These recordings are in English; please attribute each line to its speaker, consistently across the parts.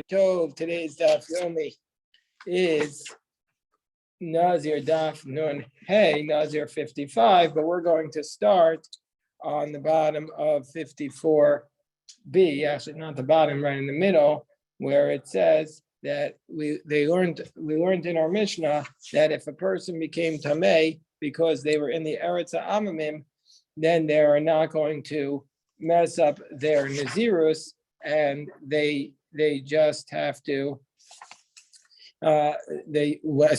Speaker 1: Tov. Today's daf only is Nazir daf nun hey Nazir 55, but we're going to start on the bottom of 54b. Actually, not the bottom, right in the middle, where it says that we learned in our Mishnah that if a person became tamei because they were in the Eretz Amamim, then they are not going to mess up their Nazirus, and they just have to as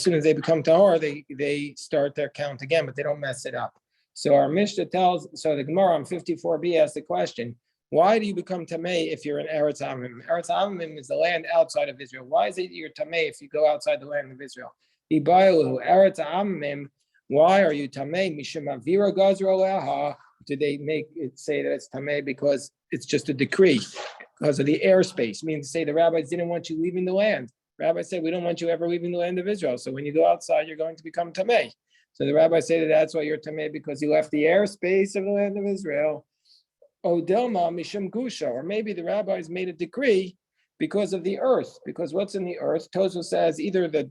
Speaker 1: soon as they become tahor, they start their count again, but they don't mess it up. So our Mishnah tells, so the Gemara on 54b asks the question, why do you become tamei if you're in Eretz Amim? Eretz Amim is the land outside of Israel. Why is it you're tamei if you go outside the land of Israel? Ibayu Eretz Amim. Why are you tamei? Mishum avira gazra leha. Do they make it say that it's tamei because it's just a decree because of the airspace? Meaning to say the rabbis didn't want you leaving the land. Rabbis said we don't want you ever leaving the land of Israel. So when you go outside, you're going to become tamei. So the rabbis say that that's why you're tamei because you left the airspace of the land of Israel. Odelma mishum gusha, or maybe the rabbis made a decree because of the earth. Because what's in the earth? Tosfos says either the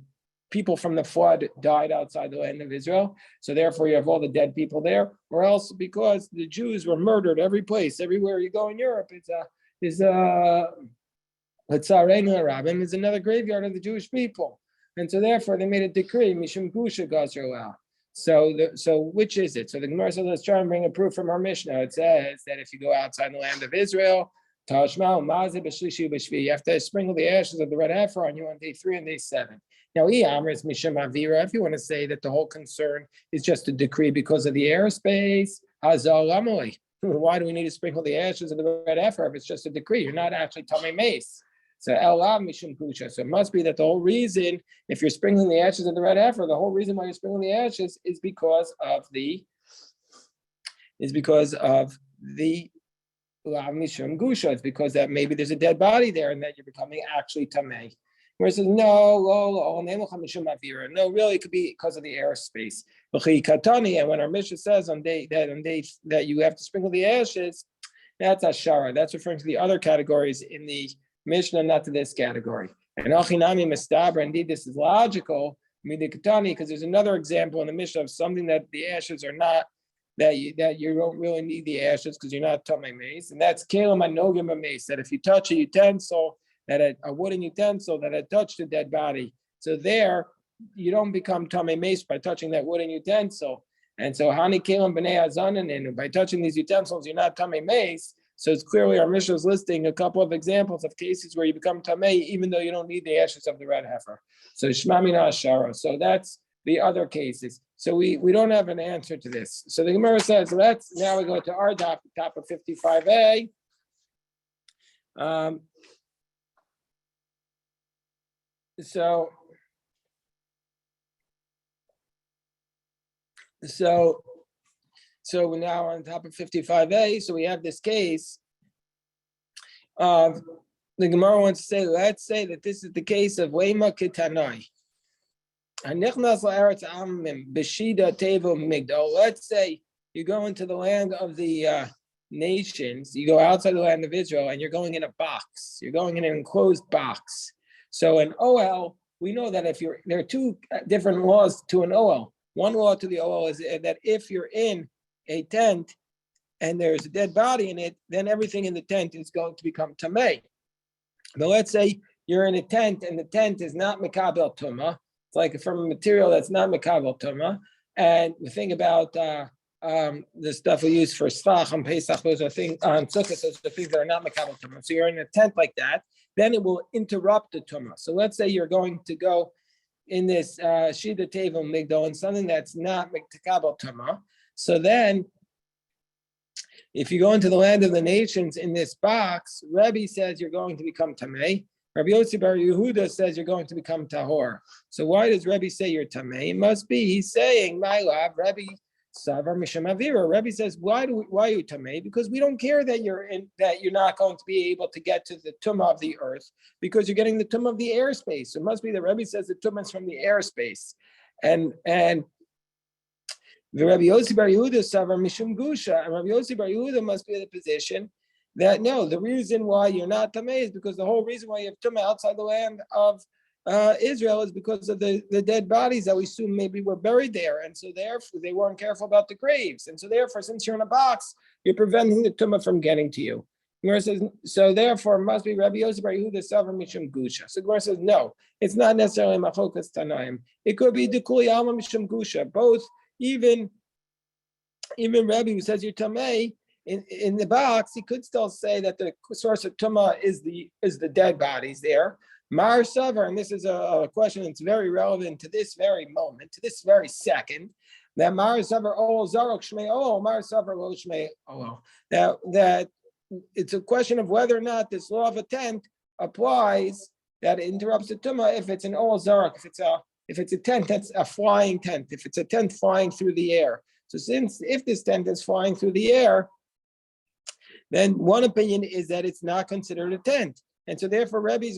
Speaker 1: people from the flood died outside the land of Israel, so therefore you have all the dead people there, or else because the Jews were murdered every place, everywhere you go in Europe, is another graveyard of the Jewish people, and so therefore they made a decree mishum gusha gazra. So which is it? So the Gemara says, let's try and bring a proof from our Mishnah. It says that if you go outside the land of Israel, you have to sprinkle the ashes of the red heifer on you on day 3 and day 7. Now, if you want to say that the whole concern is just a decree because of the airspace, why do we need to sprinkle the ashes of the red heifer if it's just a decree? You're not actually tamei mace. So it must be that the whole reason, if you're sprinkling the ashes of the red heifer, the whole reason why you're sprinkling the ashes is because of the mishum gusha. It's because that maybe there's a dead body there and that you're becoming actually tamei. Where it says no, really, it could be because of the airspace. And when our Mishnah says on day that you have to sprinkle the ashes, that's ashara. That's referring to the other categories in the Mishnah, not to this category. And achinami mistabra. Indeed, this is logical. Because there's another example in the Mishnah of something that the ashes are not. That you don't really need the ashes because you're not tamei mace, and that's kelim anogim mace. That if you touch a utensil, that a wooden utensil that had touched a dead body, so there you don't become tamei mace by touching that wooden utensil. And so hani kelim b'nei azanin, and by touching these utensils, you're not tamei mace. So it's clearly our Mishnah is listing a couple of examples of cases where you become tamei even though you don't need the ashes of the red heifer. So shma mina ashara. So that's the other cases. So we don't have an answer to this. So the Gemara says, now we go to our top of 55a. So now on top of 55a, so we have this case of the Gemara wants to say, let's say that this is the case of Wema Kitanai. Let's say you go into the land of the nations, you go outside the land of Israel, and you're going in a box. You're going in an enclosed box. So an OL, we know that there are two different laws to an OL. One law to the OL is that if you're in a tent and there's a dead body in it, then everything in the tent is going to become tamei. But let's say you're in a tent and the tent is not mekabel tumah. It's like from a material that's not mekabel tumah. And the thing about the stuff we use for svach on Pesach, those are things on sukkah, those are things that are not mekabel tumah. So you're in a tent like that, then it will interrupt the tumah. So let's say you're going to go in this shida tevel migdal and something that's not mekabel tumah. So then, if you go into the land of the nations in this box, Rebbe says you're going to become tamei. Rabbi Yossi Bar Yehuda says you're going to become tahor. So why does Rebbe say you're tamei? It must be he's saying, my love, Rebbe savar misham avira. Rebbe says, why are you tamei? Because we don't care that you're not going to be able to get to the tumah of the earth because you're getting the tumah of the airspace. So it must be that Rebbe says the tumah is from the airspace, and the Rabbi Yossi Bar Yehuda savar mishum gusha, and Rabbi Yossi Bar Yehuda must be in the position that no, the reason why you're not tamei is because the whole reason why you have tumah outside the land of Israel is because of the dead bodies that we assume maybe were buried there, and so therefore they weren't careful about the graves, and so therefore, since you're in a box, you're preventing the tumah from getting to you. Gemara says, so therefore, it must be Rabbi Yosef Bar Yehuda Savar Mishum Gusha. So Gemara says, no, it's not necessarily Machokas Tanaim. It could be Dekuli Alma Mishum Gusha. Both, even Rabbi who says you're Tamei, in the box, he could still say that the source of Tumah is the dead bodies there. Mar Savar, and this is a question that's very relevant to this very moment, to this very second, that Mar Savar Ol Zarok Shmei Ol, Mar Savar Lo Shmei Ol. That it's a question of whether or not this law of a tent applies, that it interrupts the tumah if it's an ol zarak, if it's a tent that's a flying tent, if it's a tent flying through the air. So if this tent is flying through the air, then one opinion is that it's not considered a tent, and so therefore Rebbe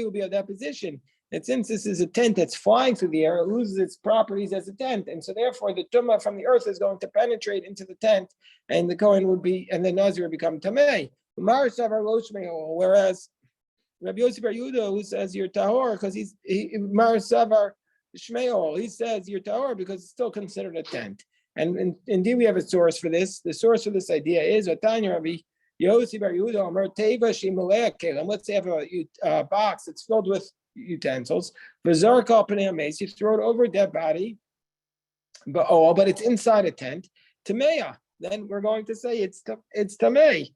Speaker 1: will be of that position that since this is a tent that's flying through the air, it loses its properties as a tent, and so therefore the tumah from the earth is going to penetrate into the tent, and the Kohen and the Nazir would become tamei. Whereas Rabbi Yosef Bar Yehuda, who says you're tahor, because he Mar Savar Shmeol, he says you're tahor because it's still considered a tent. And indeed, we have a source for this. The source for this idea is Otanya Rabbi Yosef Bar Yehuda Omer Teva Shimalei Kelim. Let's say I have a box that's filled with utensils. You throw it over a dead body, but it's inside a tent. Tameya. Then we're going to say it's tamei.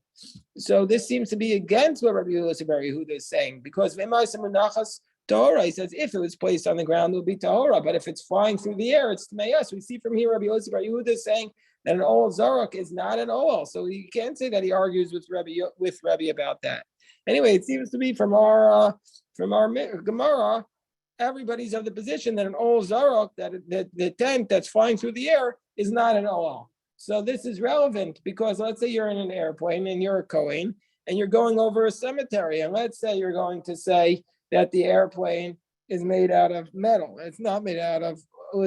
Speaker 1: So this seems to be against what Rabbi Yosef Bar Yehuda is saying, because Tahora, he says if it was placed on the ground, it would be Tahora, but if it's flying through the air, it's Tameya. So we see from here Rabbi Yosef Bar Yehuda is saying that an Ol Zarok is not an Ol. So you can't say that he argues with Rabbi about that. Anyway, it seems to be from our Gemara, everybody's of the position that an Ol Zarok, that the tent that's flying through the air, is not an Ol. So this is relevant because let's say you're in an airplane and you're a Kohen and you're going over a cemetery, and let's say you're going to say that the airplane is made out of metal. It's not made out of,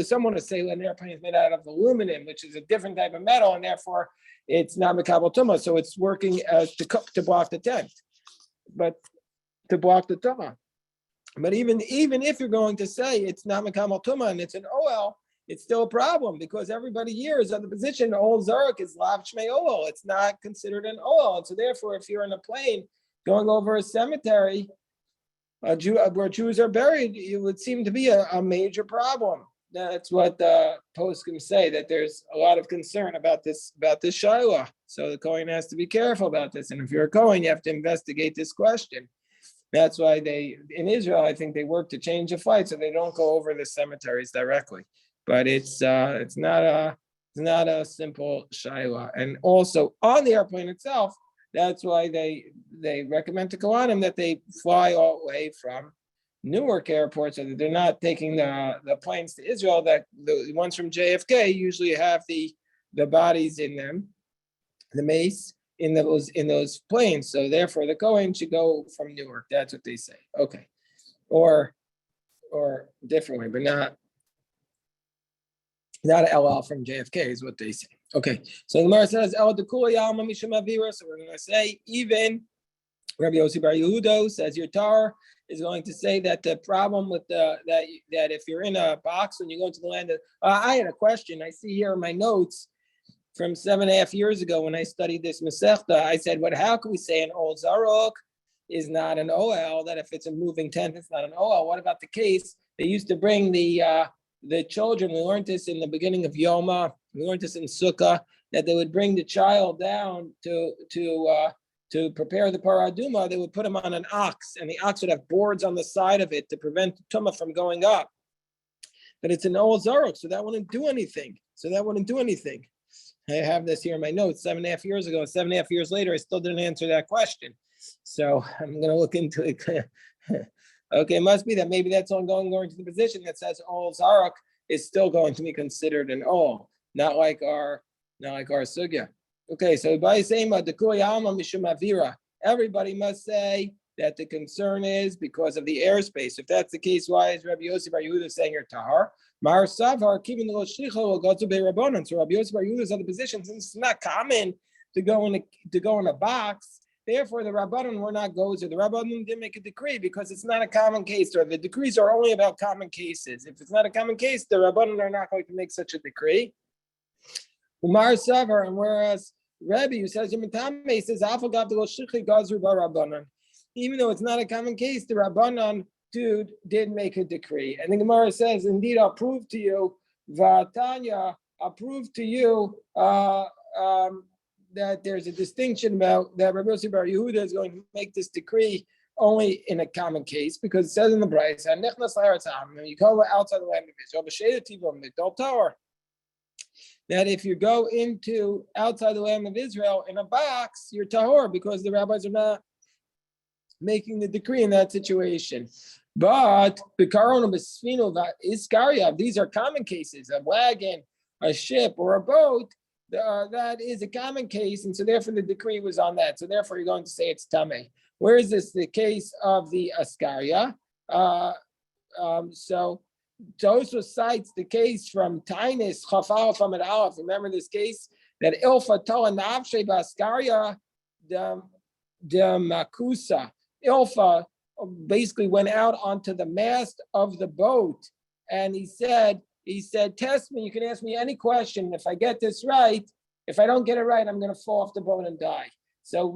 Speaker 1: someone would say an airplane is made out of aluminum, which is a different type of metal, and therefore it's not Mekabel Tumah, so it's working to block the tent, but to block the Tumah. But even if you're going to say it's not Mekabel Tumah and it's an OL, it's still a problem because everybody here is on the position Ol Zarek is Lav Shmei Ol. It's not considered an Ol. And so therefore, if you're in a plane going over a cemetery where Jews are buried, it would seem to be a major problem. That's what the poskim say, that there's a lot of concern about this Shaila. So the Kohen has to be careful about this. And if you're a Kohen, you have to investigate this question. That's why in Israel, I think they work to change the flight so they don't go over the cemeteries directly. But it's not a simple shaila. And also on the airplane itself, that's why they recommend to Kohanim that they fly all the way from Newark Airport, so that they're not taking the planes to Israel. That the ones from JFK usually have the bodies in them, the mace in those planes. So therefore, the Kohen should go from Newark. That's what they say. Okay, or differently, but not a LL from JFK is what they say. Okay, so the Gemara says El Dekuli Alma Mishum Avira. So we're going to say even Rabbi Yosef Bar Yehuda says your tar is going to say that the problem with that if you're in a box when you go into the land of, I had a question. I see here in my notes from 7.5 years ago when I studied this Masechta. I said, how can we say an Ol Zarok is not an OL? That if it's a moving tent, it's not an OL. What about the case they used to bring the children? We learned this in the beginning of Yoma. We learned this in Sukkah, that they would bring the child down to prepare the paraduma. They would put him on an ox, and the ox would have boards on the side of it to prevent the tumah from going up. But it's an Ol Zarok, so that wouldn't do anything. I have this here in my notes 7.5 years ago. 7.5 years later, I still didn't answer that question. So I'm going to look into it. Okay, it must be that maybe that's ongoing going to the position that says Ol Zarok is still going to be considered an Ol, not like our sugya. Okay, so by saying everybody must say that the concern is because of the airspace. If that's the case, why is Rabbi Yosef Bar Yehuda saying you're tahar? Mar Savar, keeping the Shlicha will go to Be'Rabbanan. So Rabbi Yosef Bar Yehuda is on the position, since it's not common to go in a box, Therefore, the Rabbanon were not gozer. The Rabbanon didn't make a decree because it's not a common case, or the decrees are only about common cases. If it's not a common case, the Rabbanon are not going to make such a decree. Umar Savar, and whereas Rebbe, who says Yemitame, says Afagav the Shichi Gazru Rabbanon. Even though it's not a common case, the Rabbanon did make a decree. And the Gemara says, indeed, I'll prove to you, Vatanya, I'll prove to you that there's a distinction about that Rabbi Yossi Bar Yehuda is going to make this decree only in a common case, because it says in the Brayz, when you go outside the land of Israel, that if you go into outside the land of Israel in a box, you're tahor, because the rabbis are not making the decree in that situation. But these are common cases, a wagon, a ship, or a boat. That is a common case, and so therefore the decree was on that. So therefore you're going to say it's tameh. Where is this the case of the Askaria? So Tosos cites the case from Tainis Chafal from Ad Aleph. Remember this case that Ilfa Tola Navshe Baskaria the Makusa. Ilfa basically went out onto the mast of the boat, and he said, test me, you can ask me any question. If I get this right, if I don't get it right, I'm going to fall off the boat and die. So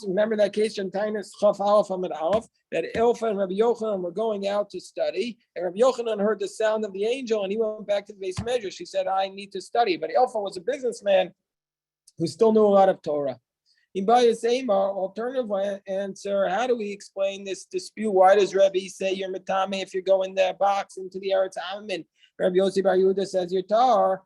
Speaker 1: remember that case from Tainus Chaf Aleph Amid Aleph, that Ilfa and Rabbi Yochanan were going out to study, and Rabbi Yochanan heard the sound of the angel, and he went back to the base measure. She said, I need to study. But Ilfa was a businessman who still knew a lot of Torah. Alternative answer, how do we explain this dispute? Why does Rabbi say you're Matame if you go in the box into the Eretz Am, and Rabbi Yossi Bar Yehuda says you're Tar?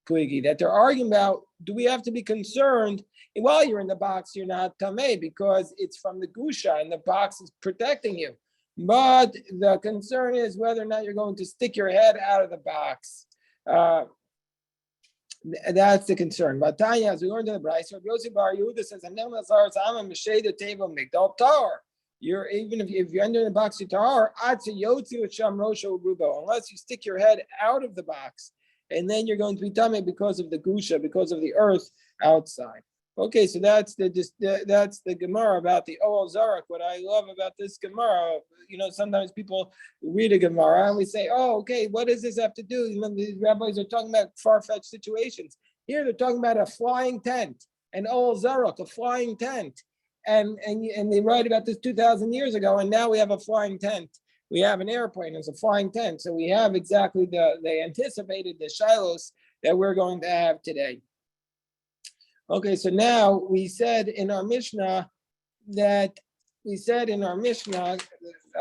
Speaker 1: That they're arguing about, do we have to be concerned while you're in the box you're not Tameh because it's from the Gusha and the box is protecting you. But the concern is whether or not you're going to stick your head out of the box. That's the concern. But Tanya, as we learned in the Brayz, Rabbi Yossi Bar Yehuda says, you're even if you enter in the box, you tar, unless you stick your head out of the box, and then you're going to be tummy because of the gusha, because of the earth outside. Okay, so that's the Gemara about the Oel Zarak. What I love about this Gemara, sometimes people read a Gemara and we say, oh, okay, what does this have to do? These rabbis are talking about far-fetched situations. Here they're talking about a flying tent, an Oel Zarak, a flying tent. And they write about this 2,000 years ago, and now we have a flying tent. We have an airplane as a flying tent. So we have exactly they anticipated the shilos that we're going to have today. Okay, so now we said in our Mishnah, after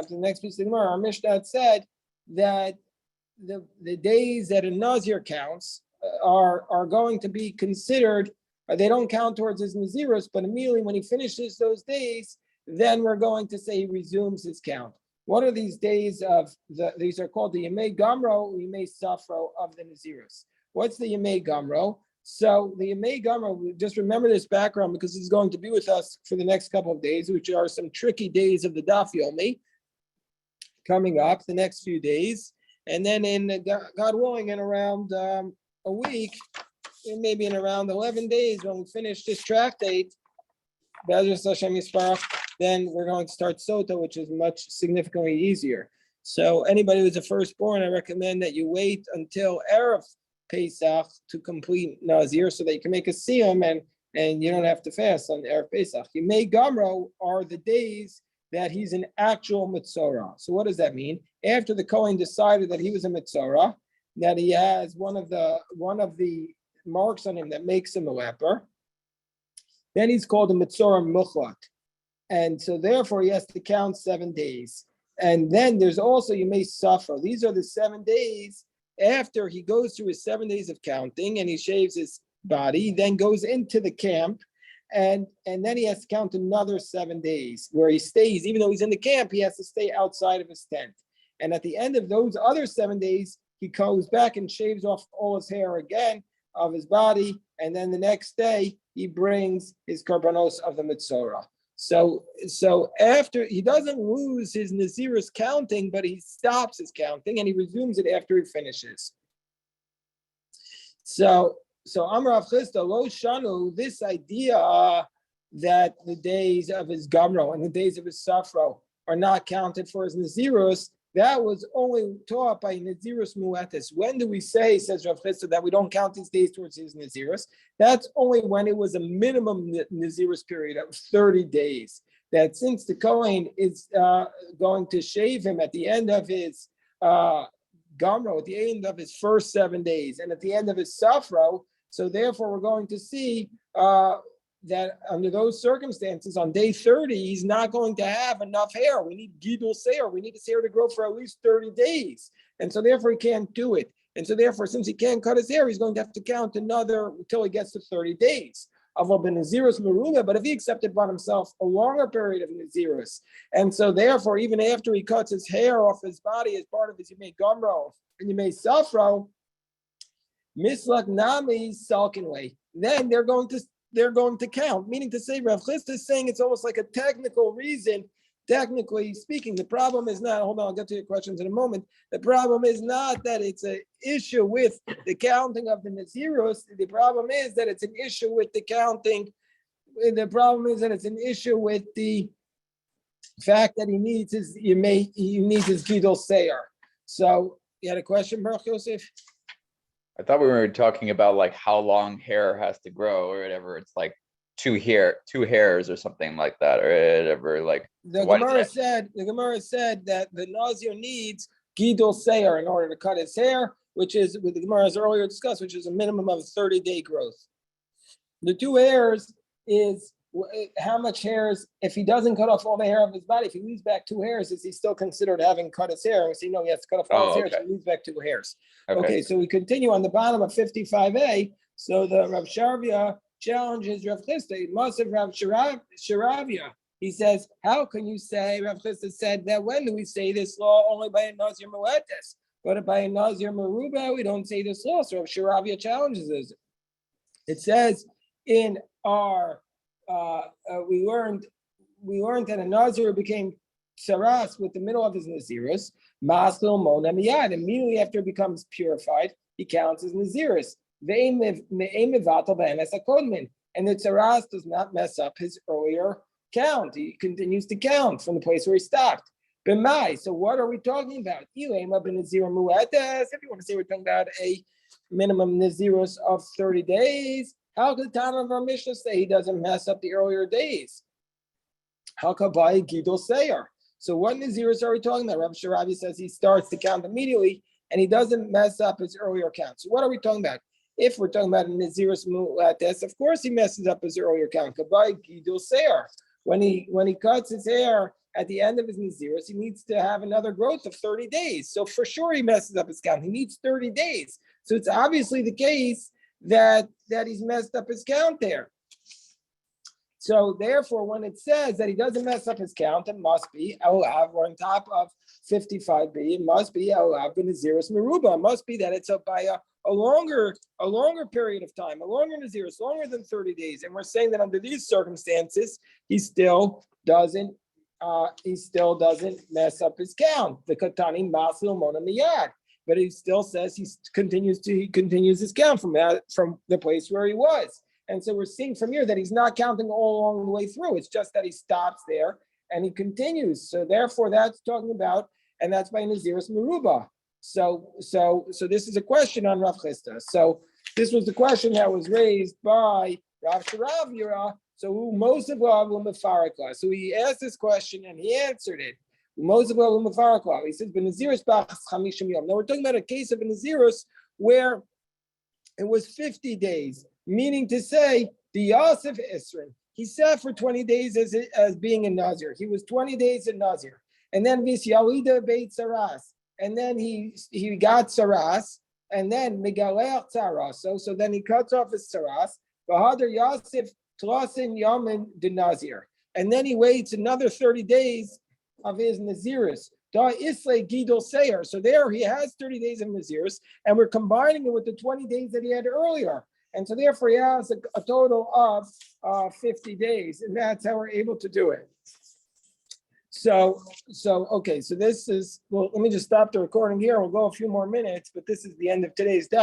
Speaker 1: the next piece of the Gemara, our Mishnah said that the days that a Nazir counts are going to be considered, they don't count towards his Nazirus, but immediately when he finishes those days, then we're going to say he resumes his count. What are these days these are called the Yemei Gamro, Yemei Safro of the Nazirus. What's the Yemei Gamro? So the Yemei Gamro, just remember this background because it's going to be with us for the next couple of days, which are some tricky days of the Daf Yomi coming up the next few days. And then God willing, in around a week, maybe in around 11 days when we finish this tractate, then we're going to start Sota, which is much significantly easier. So anybody who's a firstborn, I recommend that you wait until Erev Pesach to complete Nazir so that you can make a siyum and you don't have to fast on Erev Pesach. Yemei Gamro are the days that he's an actual Mitzorah. So what does that mean? After the Kohen decided that he was a Mitzorah, that he has one of the marks on him that makes him a leper, then he's called a Mitzorah Muchlat. And so therefore he has to count 7 days. And then there's also Yemei Safra. These are the 7 days after he goes through his 7 days of counting and he shaves his body, then goes into the camp, and then he has to count another 7 days where he stays. Even though he's in the camp, he has to stay outside of his tent. And at the end of those other 7 days, he goes back and shaves off all his hair again of his body, and then the next day he brings his karbanos of the Mitzorah. So after, he doesn't lose his Nazirus counting, but he stops his counting and he resumes it after he finishes. So So Amar Rav Chisda Lo Shanu, this idea that the days of his Gamro and the days of his Safro are not counted for his Nazirus, that was only taught by Nazirus Muetis. When do we say, says Rav Chisda, that we don't count these days towards his Nazirus? That's only when it was a minimum Nazirus period of 30 days. That since the Kohen is going to shave him at the end of his Gamro, at the end of his first 7 days, and at the end of his Safro, so therefore we're going to see that under those circumstances, on day 30, he's not going to have enough hair. We need Gidul Seir. We need his hair to grow for at least 30 days. And so therefore he can't do it. And so therefore, since he can't cut his hair, he's going to have to count another until he gets to 30 days. Of a Nazirus Merula, but if he accepted upon himself a longer period of Nazirus, and so therefore, even after he cuts his hair off his body as part of his Yemei Gomro and Yemei Safro, Mislak Nami Salkinway, then they're going to count. Meaning to say, Rav Chisda is saying it's almost like a technical reason. Technically speaking, the problem is not, hold on, I'll get to your questions in a moment. The problem is not that it's an issue with the counting of the Nazirus. The problem is that it's an issue with the counting. The problem is that it's an issue with the fact that he needs his Gidol Seir. So you had a question, Baruch Yosef?
Speaker 2: I thought we were talking about like how long hair has to grow or whatever. It's like two hairs or something like that, or whatever. Like
Speaker 1: the Gemara said that the Nazir needs Gidol Seir in order to cut his hair, which is, with the Gemara has earlier discussed, which is a minimum of 30-day growth. The 2 hairs is how much hairs, if he doesn't cut off all the hair of his body, if he leaves back 2 hairs, is he still considered having cut his hair? And we say, no, he has to cut off all his hair, so he leaves back 2 hairs. Okay, so we continue on the bottom of 55a. So the Rav Sharvia challenges Rav Chisda. It must have Rav Sharavia. He says, how can you say, Rav Chisda said, that when do we say this law only by a Nazir Muetes? But by a Nazir Meruba, we don't say this law. So Rav Sharavia challenges it. It says in our we learned that a Nazir became saras with the middle of his Nazirus, Masil Mona Miyad. Immediately after he becomes purified, he counts as Nazirus. And the saras does not mess up his earlier count. He continues to count from the place where he stopped. B'mai. So what are we talking about? If you want to say we're talking about a minimum Nazirus of 30 days, how could the time of our Mishnah say he doesn't mess up the earlier days? How could by Gidol Seir? So what Nazirus are we talking about? Rav Sharabi says he starts to count immediately and he doesn't mess up his earlier count. So what are we talking about? If we're talking about a Nazirus Mu'ates, of course he messes up his earlier count. By Gidol Seir. When he cuts his hair at the end of his Nazirus, he needs to have another growth of 30 days. So for sure he messes up his count. He needs 30 days. So it's obviously the case that he's messed up his count there. So therefore, when it says that he doesn't mess up his count, it must be Elav, or on top of 55b, it must be Elav Nazirus Meruba. It must be that it's by a longer period of time, a longer Nazirus, longer than 30 days. And we're saying that under these circumstances, he still doesn't mess up his count. The Katani Masil Mona Miyad. But he still says he continues his count from the place where he was. And so we're seeing from here that he's not counting all along the way through. It's just that he stops there and he continues. So therefore that's talking about, and that's by Nazirus Meruba. So this is a question on Rav Chisda. So this was the question that was raised by Rav Sharavira. So most of Mefarikla. So he asked this question and he answered it. He says, now we're talking about a case of a Nazirus where it was 50 days, meaning to say the Yosef Isrin. He sat for 20 days as being a Nazir. He was 20 days a Nazir. And then Visyalida Beit Saras. And then he got Saras. And then Megalech Saras. So then he cuts off his Saras. Bahadur Yosef Tlasin Yamin de Nazir. And then he waits another 30 days of his Nazirus. Da Isle Gidol Seir. So there he has 30 days of Nazirus, and we're combining it with the 20 days that he had earlier. And so therefore he has a total of 50 days, and that's how we're able to do it. So okay, so this is, well, let me just stop the recording here. We'll go a few more minutes, but this is the end of today's daf.